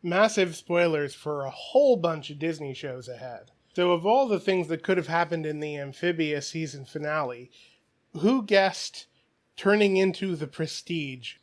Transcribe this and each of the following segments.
massive spoilers for a whole bunch of Disney shows ahead. So of all the things that could have happened in the Amphibia season finale, who guessed turning into the Prestige?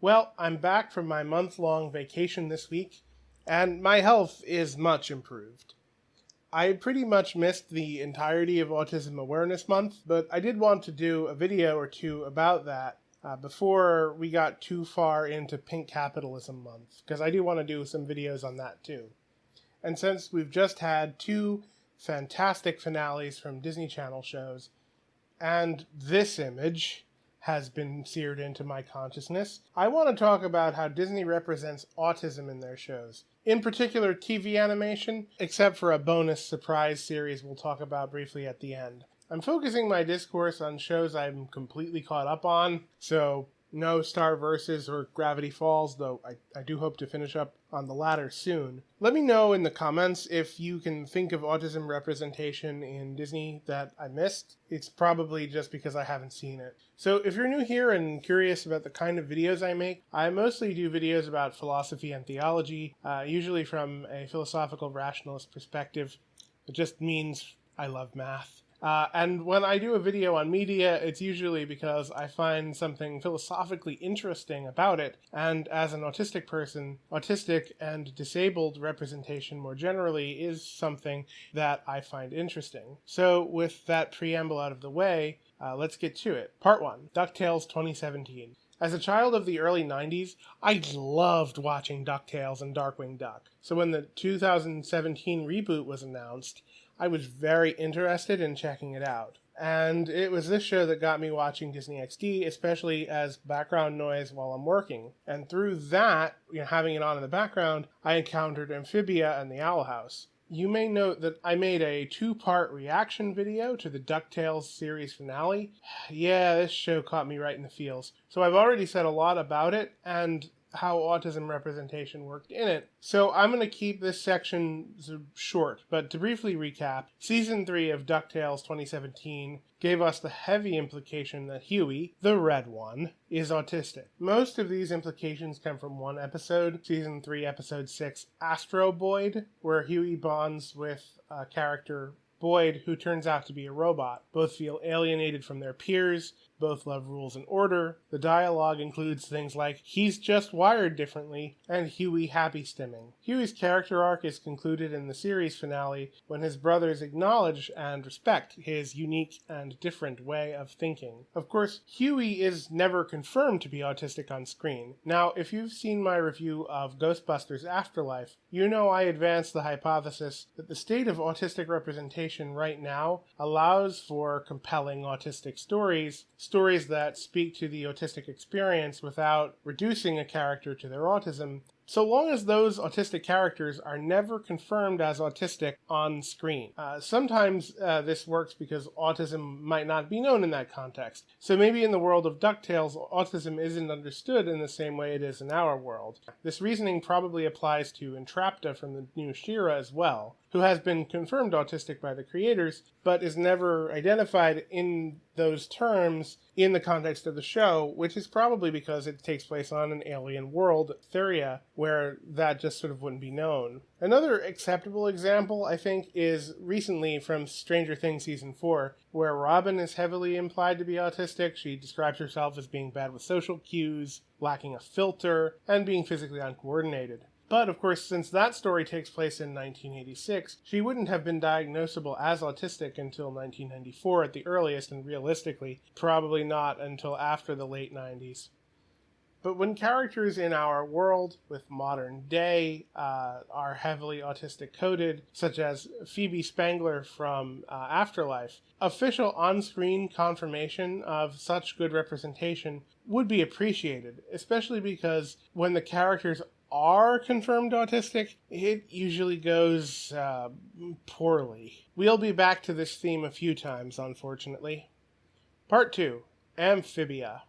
Well, I'm back from my month-long vacation this week, and my health is much improved. I pretty much missed the entirety of Autism Awareness Month, but I did want to do a video or two about that before we got too far into Pink Capitalism Month, because I do want to do some videos on that too. And since we've just had two fantastic finales from Disney Channel shows, and this image has been seared into my consciousness, I want to talk about how Disney represents autism in their shows. In particular, TV animation, except for a bonus surprise series we'll talk about briefly at the end. I'm focusing my discourse on shows I'm completely caught up on, so no Star Versus or Gravity Falls, though I do hope to finish up on the latter soon. Let me know in the comments if you can think of autism representation in Disney that I missed. It's probably just because I haven't seen it. So if you're new here and curious about the kind of videos I make, I mostly do videos about philosophy and theology, usually from a philosophical rationalist perspective. It just means I love math. And when I do a video on media, it's usually because I find something philosophically interesting about it, and as an autistic person, autistic and disabled representation more generally is something that I find interesting. So with that preamble out of the way, let's get to it. Part 1, DuckTales 2017. As a child of the early 90s, I loved watching DuckTales and Darkwing Duck. So when the 2017 reboot was announced, I was very interested in checking it out. And it was this show that got me watching Disney XD, especially as background noise while I'm working. And through that, having it on in the background, I encountered Amphibia and the Owl House. You may note that I made a 2-part reaction video to the DuckTales series finale. Yeah, this show caught me right in the feels. So I've already said a lot about it and how autism representation worked in it. So I'm going to keep this section short, but to briefly recap, Season 3 of DuckTales 2017 gave us the heavy implication that Huey, the red one, is autistic. Most of these implications come from one episode, Season 3, Episode 6, Astro Boyd, where Huey bonds with a character, Boyd, who turns out to be a robot. Both feel alienated from their peers, both love rules and order. The dialogue includes things like, he's just wired differently, and Huey happy stimming. Huey's character arc is concluded in the series finale when his brothers acknowledge and respect his unique and different way of thinking. Of course, Huey is never confirmed to be autistic on screen. Now, if you've seen my review of Ghostbusters Afterlife, you know I advanced the hypothesis that the state of autistic representation right now allows for compelling autistic stories that speak to the autistic experience without reducing a character to their autism, so long as those autistic characters are never confirmed as autistic on screen. Sometimes this works because autism might not be known in that context. So maybe in the world of DuckTales, autism isn't understood in the same way it is in our world. This reasoning probably applies to Entrapta from the new She-Ra as well, who has been confirmed autistic by the creators, but is never identified in those terms in the context of the show, which is probably because it takes place on an alien world, Thuria, where that just sort of wouldn't be known. Another acceptable example, I think, is recently from Stranger Things Season 4, where Robin is heavily implied to be autistic. She describes herself as being bad with social cues, lacking a filter, and being physically uncoordinated. But, of course, since that story takes place in 1986, she wouldn't have been diagnosable as autistic until 1994 at the earliest, and realistically, probably not until after the late 90s. But when characters in our world with modern day are heavily autistic-coded, such as Phoebe Spangler from Afterlife, official on-screen confirmation of such good representation would be appreciated, especially because when the characters are confirmed autistic, it usually goes poorly. We'll be back to this theme a few times, unfortunately. Part 2, Amphibia.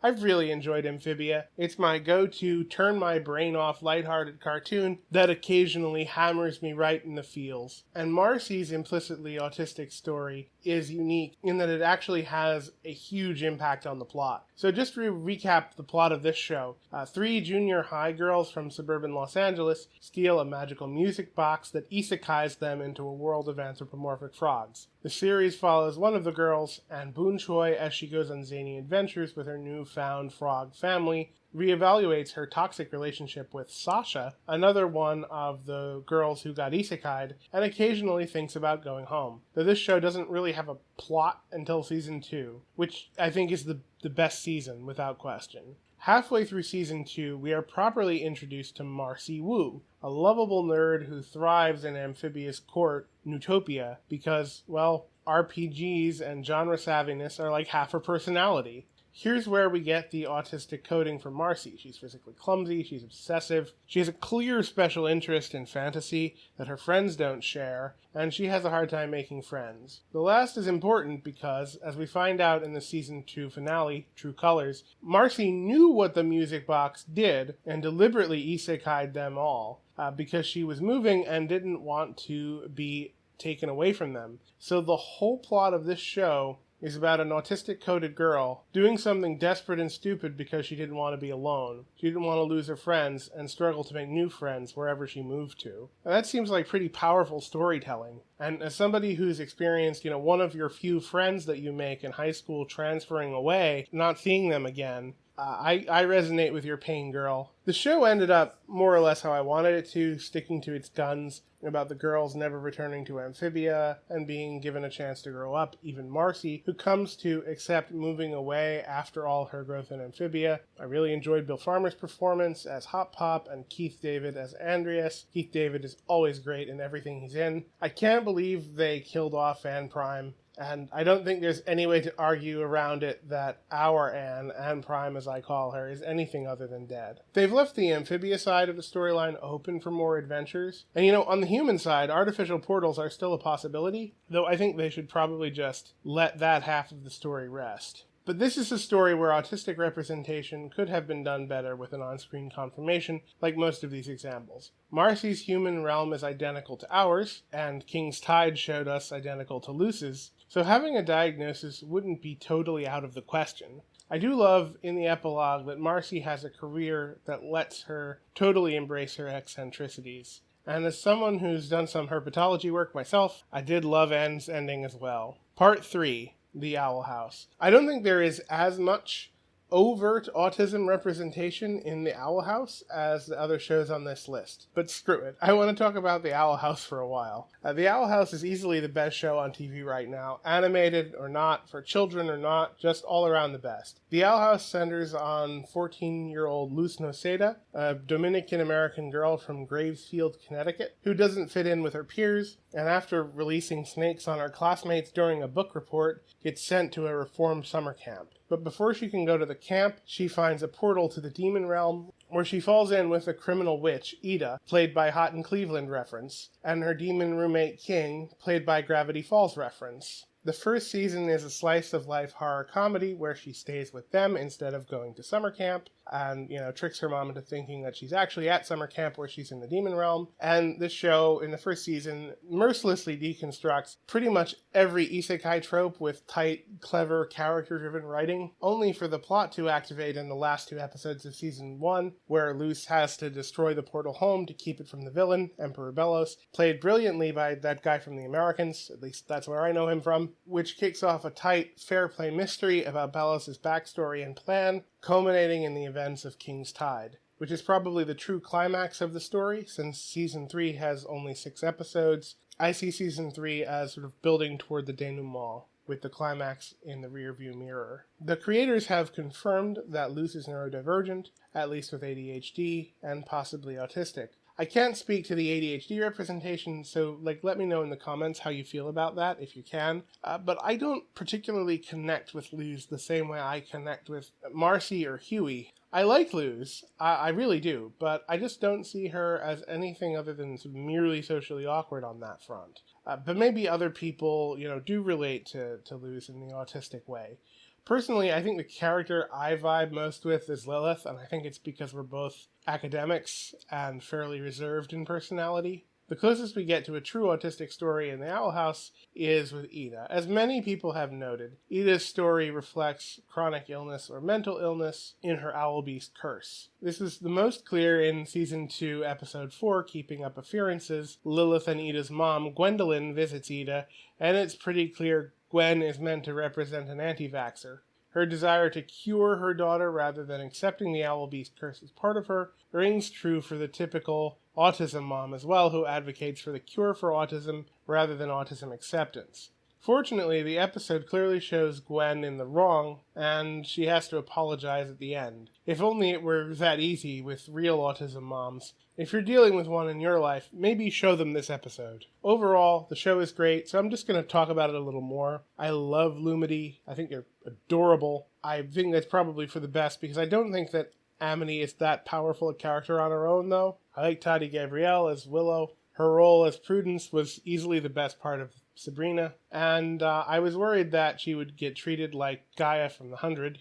I've really enjoyed Amphibia. It's my go-to turn-my-brain-off lighthearted cartoon that occasionally hammers me right in the feels. And Marcy's implicitly autistic story is unique in that it actually has a huge impact on the plot. So just to recap the plot of this show, 3 junior high girls from suburban Los Angeles steal a magical music box that isekais them into a world of anthropomorphic frogs. The series follows one of the girls, Anne Boon Choi, as she goes on zany adventures with her newfound frog family, reevaluates her toxic relationship with Sasha, another one of the girls who got isekai'd, and occasionally thinks about going home. Though this show doesn't really have a plot until season 2, which I think is the best season, without question. Halfway through season 2, we are properly introduced to Marcy Wu, a lovable nerd who thrives in Amphibia's court, Newtopia, because, well, RPGs and genre savviness are like half her personality. Here's where we get the autistic coding for Marcy. She's physically clumsy, she's obsessive, she has a clear special interest in fantasy that her friends don't share, and she has a hard time making friends. The last is important because, as we find out in the season 2 finale, True Colors, Marcy knew what the music box did and deliberately isekai'd them all, because she was moving and didn't want to be taken away from them. So the whole plot of this show is about an autistic-coded girl doing something desperate and stupid because she didn't want to be alone. She didn't want to lose her friends and struggle to make new friends wherever she moved to. Now, that seems like pretty powerful storytelling. And as somebody who's experienced, one of your few friends that you make in high school transferring away, not seeing them again, I resonate with your pain, girl. The show ended up more or less how I wanted it to, sticking to its guns about the girls never returning to Amphibia and being given a chance to grow up. Even Marcy, who comes to accept moving away after all her growth in Amphibia. I really enjoyed Bill Farmer's performance as Hop Pop and Keith David as Andreas. Keith David is always great in everything he's in. I can't believe they killed off Anne Prime. And I don't think there's any way to argue around it that our Anne Prime as I call her, is anything other than dead. They've left the Amphibia side of the storyline open for more adventures. And on the human side, artificial portals are still a possibility, though I think they should probably just let that half of the story rest. But this is a story where autistic representation could have been done better with an on-screen confirmation, like most of these examples. Marcy's human realm is identical to ours, and King's Tide showed us identical to Luz's, so having a diagnosis wouldn't be totally out of the question. I do love, in the epilogue, that Marcy has a career that lets her totally embrace her eccentricities. And as someone who's done some herpetology work myself, I did love Anne's ending as well. Part 3. The Owl House. I don't think there is as much overt autism representation in the Owl House as the other shows on this list. But screw it. I want to talk about the Owl House for a while. The Owl House is easily the best show on TV right now. Animated or not, for children or not, just all around the best. The Owl House centers on 14-year-old Luz Noceda, a Dominican-American girl from Gravesfield, Connecticut, who doesn't fit in with her peers, and after releasing snakes on her classmates during a book report, gets sent to a reformed summer camp. But before she can go to the camp, she finds a portal to the demon realm, where she falls in with a criminal witch, Ida, played by Hot in Cleveland reference, and her demon roommate, King, played by Gravity Falls reference. The first season is a slice-of-life horror comedy where she stays with them instead of going to summer camp, and, tricks her mom into thinking that she's actually at summer camp where she's in the demon realm. And this show, in the first season, mercilessly deconstructs pretty much every isekai trope with tight, clever, character-driven writing, only for the plot to activate in the last 2 episodes of season 1, where Luz has to destroy the portal home to keep it from the villain, Emperor Bellos, played brilliantly by that guy from The Americans, at least that's where I know him from, which kicks off a tight, fair play mystery about Bellos' backstory and plan, culminating in the events of King's Tide, which is probably the true climax of the story, since Season 3 has only 6 episodes. I see Season 3 as sort of building toward the denouement, with the climax in the rearview mirror. The creators have confirmed that Luz is neurodivergent, at least with ADHD, and possibly autistic. I can't speak to the ADHD representation, so let me know in the comments how you feel about that, if you can. But I don't particularly connect with Luz the same way I connect with Marcy or Huey. I like Luz, I really do, but I just don't see her as anything other than merely socially awkward on that front. But maybe other people, do relate to Luz in the autistic way. Personally, I think the character I vibe most with is Lilith, and I think it's because we're both academics and fairly reserved in personality. The closest we get to a true autistic story in the Owl House is with Ida. As many people have noted, Ida's story reflects chronic illness or mental illness in her owl beast curse. This is the most clear in Season 2, Episode 4, Keeping Up Appearances. Lilith and Ida's mom, Gwendolyn, visits Ida, and it's pretty clear Gwen is meant to represent an anti-vaxxer. Her desire to cure her daughter rather than accepting the owl beast curse as part of her rings true for the typical autism mom as well, who advocates for the cure for autism rather than autism acceptance. Fortunately, the episode clearly shows Gwen in the wrong, and she has to apologize at the end. If only it were that easy with real autism moms. If you're dealing with one in your life, maybe show them this episode. Overall, the show is great, so I'm just going to talk about it a little more. I love Lumity. I think they're adorable. I think that's probably for the best, because I don't think that Amity is that powerful a character on her own, though. I like Tati Gabrielle as Willow. Her role as Prudence was easily the best part of Sabrina, and I was worried that she would get treated like Gaia from the 100,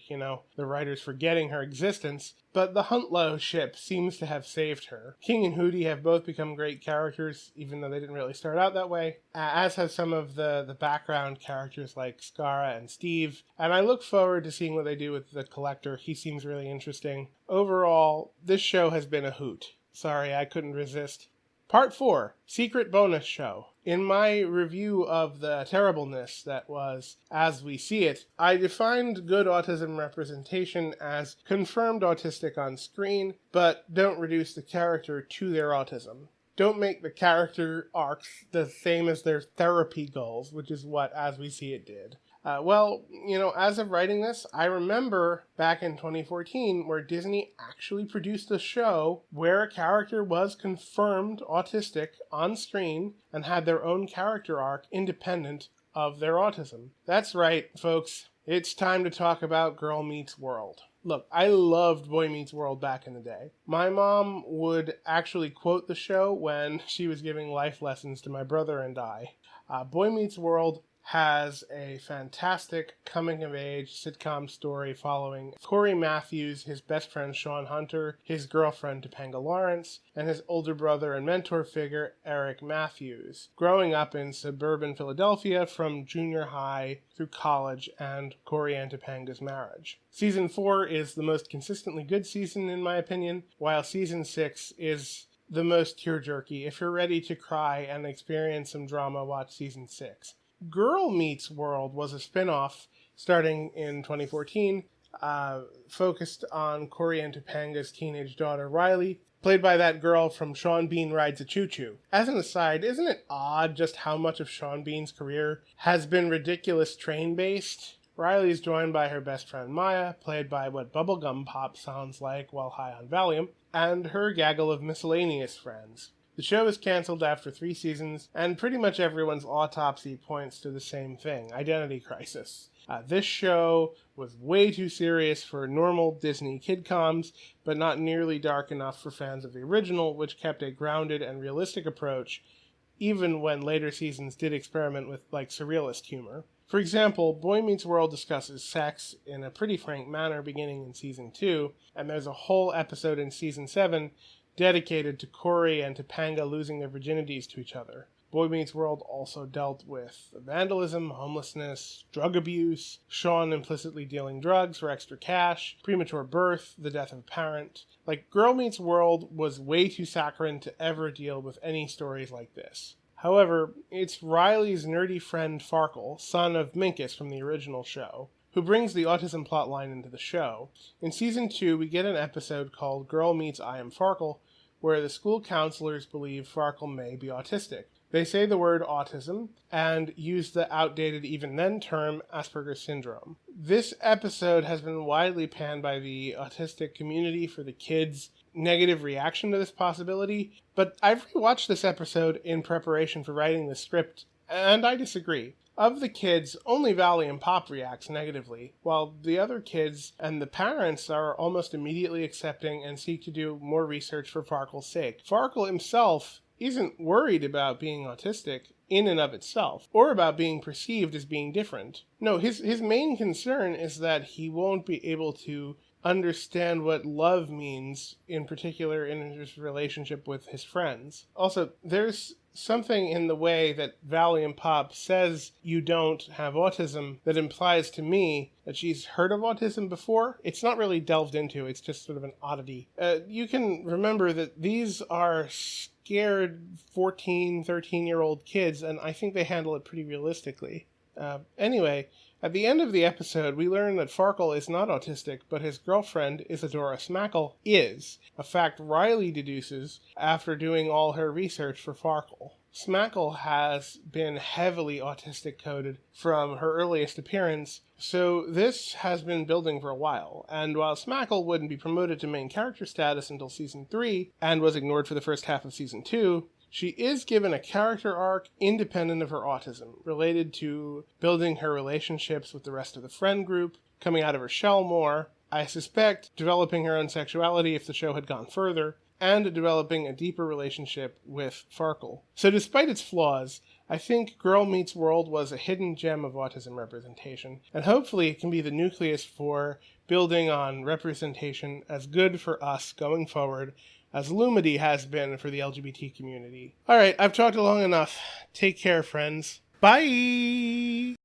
the writers forgetting her existence, but the Huntlow ship seems to have saved her. King and Hootie have both become great characters, even though they didn't really start out that way, as have some of the background characters like Skara and Steve, and I look forward to seeing what they do with the Collector. He seems really interesting. Overall, this show has been a hoot. Sorry, I couldn't resist. Part 4, Secret Bonus Show. In my review of the terribleness that was As We See It, I defined good autism representation as confirmed autistic on screen, but don't reduce the character to their autism. Don't make the character arcs the same as their therapy goals, which is what As We See It did. As of writing this, I remember back in 2014 where Disney actually produced a show where a character was confirmed autistic on screen and had their own character arc independent of their autism. That's right, folks. It's time to talk about Girl Meets World. Look, I loved Boy Meets World back in the day. My mom would actually quote the show when she was giving life lessons to my brother and I. Boy Meets World has a fantastic coming-of-age sitcom story following Corey Matthews, his best friend Sean Hunter, his girlfriend Topanga Lawrence, and his older brother and mentor figure Eric Matthews, growing up in suburban Philadelphia from junior high through college and Corey and Topanga's marriage. Season 4 is the most consistently good season in my opinion, while Season 6 is the most tear-jerky. If you're ready to cry and experience some drama, watch Season 6. Girl Meets World was a spin-off starting in 2014, focused on Corey and Topanga's teenage daughter Riley, played by that girl from Sean Bean Rides a Choo-Choo. As an aside, isn't it odd just how much of Sean Bean's career has been ridiculous train-based? Riley is joined by her best friend Maya, played by what Bubblegum Pop sounds like while high on Valium, and her gaggle of miscellaneous friends. The show is cancelled after 3 seasons, and pretty much everyone's autopsy points to the same thing, identity crisis. This show was way too serious for normal Disney kidcoms, but not nearly dark enough for fans of the original, which kept a grounded and realistic approach, even when later seasons did experiment with, surrealist humor. For example, Boy Meets World discusses sex in a pretty frank manner beginning in Season 2, and there's a whole episode in Season 7 dedicated to Corey and Topanga losing their virginities to each other. Boy Meets World also dealt with vandalism, homelessness, drug abuse, Sean implicitly dealing drugs for extra cash, premature birth, the death of a parent. Girl Meets World was way too saccharine to ever deal with any stories like this. However, it's Riley's nerdy friend Farkle, son of Minkus from the original show, who brings the autism plotline into the show. In Season 2, we get an episode called Girl Meets I Am Farkle, where the school counselors believe Farkle may be autistic. They say the word autism and use the outdated even then term Asperger's syndrome. This episode has been widely panned by the autistic community for the kids' negative reaction to this possibility, but I've rewatched this episode in preparation for writing the script, and I disagree. Of the kids, only Valium Pop reacts negatively, while the other kids and the parents are almost immediately accepting and seek to do more research for Farkle's sake. Farkle himself isn't worried about being autistic in and of itself, or about being perceived as being different. No, his main concern is that he won't be able to understand what love means, in particular in his relationship with his friends. Also, there's something in the way that Valiant Pop says you don't have autism that implies to me that she's heard of autism before. It's not really delved into, it's just sort of an oddity. You can remember that these are scared 14, 13-year-old kids, and I think they handle it pretty realistically. Anyway, at the end of the episode, we learn that Farkle is not autistic, but his girlfriend, Isadora Smackle, is. A fact Riley deduces after doing all her research for Farkle. Smackle has been heavily autistic-coded from her earliest appearance, so this has been building for a while, and while Smackle wouldn't be promoted to main character status until Season 3, and was ignored for the first half of Season 2, she is given a character arc independent of her autism, related to building her relationships with the rest of the friend group, coming out of her shell more, I suspect developing her own sexuality if the show had gone further, and developing a deeper relationship with Farkle. So despite its flaws, I think Girl Meets World was a hidden gem of autism representation, and hopefully it can be the nucleus for building on representation as good for us going forward as Lumity has been for the LGBT community. Alright, I've talked long enough. Take care, friends. Bye!